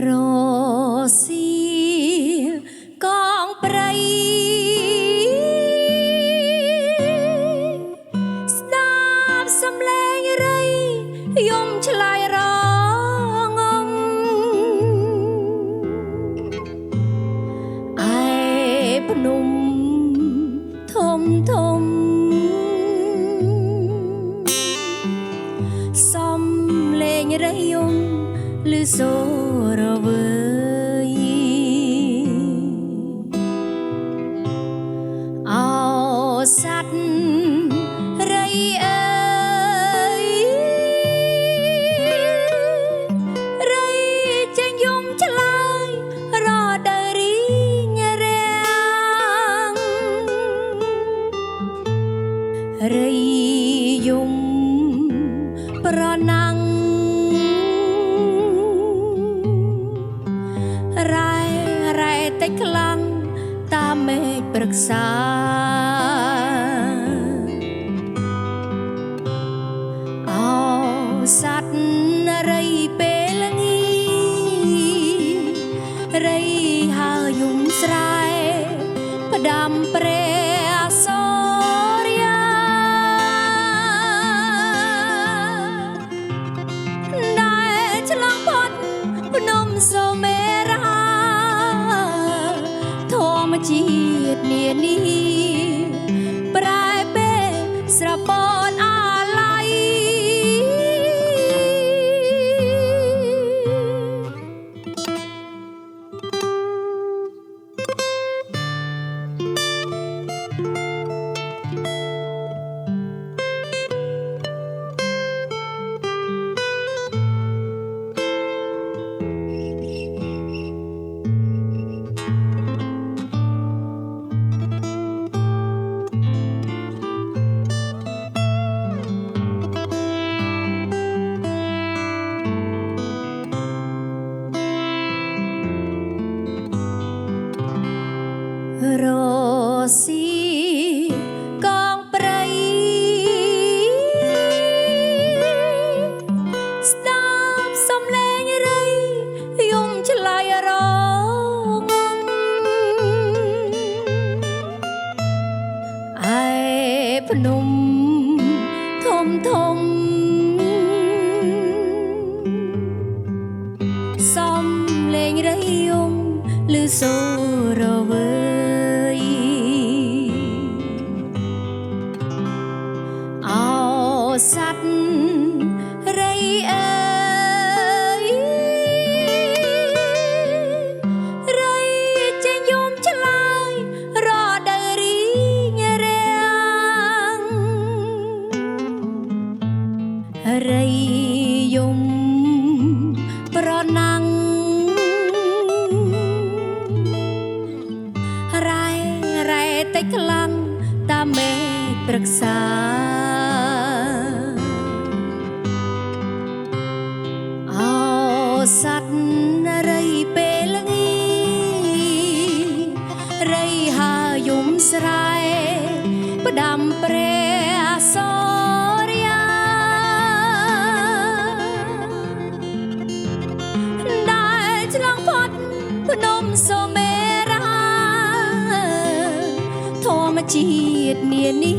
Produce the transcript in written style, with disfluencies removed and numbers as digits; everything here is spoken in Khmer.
រស៊ីកងព្រៃស្ដាប់សំឡេងរីយំឆ្លើយរងំឯភ្នំធំធំសំឡេងរីយំលឺសូរវើយអោសត្វរីអើយរីចេញយំឆ្លើយរដូវរីញរាំងរីយំប្រណាំងរ៉ែតិចខ្លាំងតាមមេឃព្រឹក្សាអោសត្វរីពេលល្ងារីហើយំស្រែផ្ដាំព្រះសូរិយាដែលឆ្លងផុតភ្នំសូមេរាធម្មជាតិនានីប្រែពេលស្រពតអាឡ័យរស៊ីកងព្រៃស្ដាប់សំឡេងរីយំឆ្លើយរងំឯភ្នំធំធំសំឡេងរីយំលឺសូរវើយអោសត្វរីអើយរីចេញយំឆ្លើយរដូវរីញរាំងរីយំប្រណាំងរ៉ែតិចខ្លាំងតាមមេឃព្រឹក្សាអោសត្វរីពេលល្ងារីហើយំស្រែផ្ដាំព្រះសូរិយាដែលឆ្លងផុតភ្នំសូមេរាធម្មជាតិនានី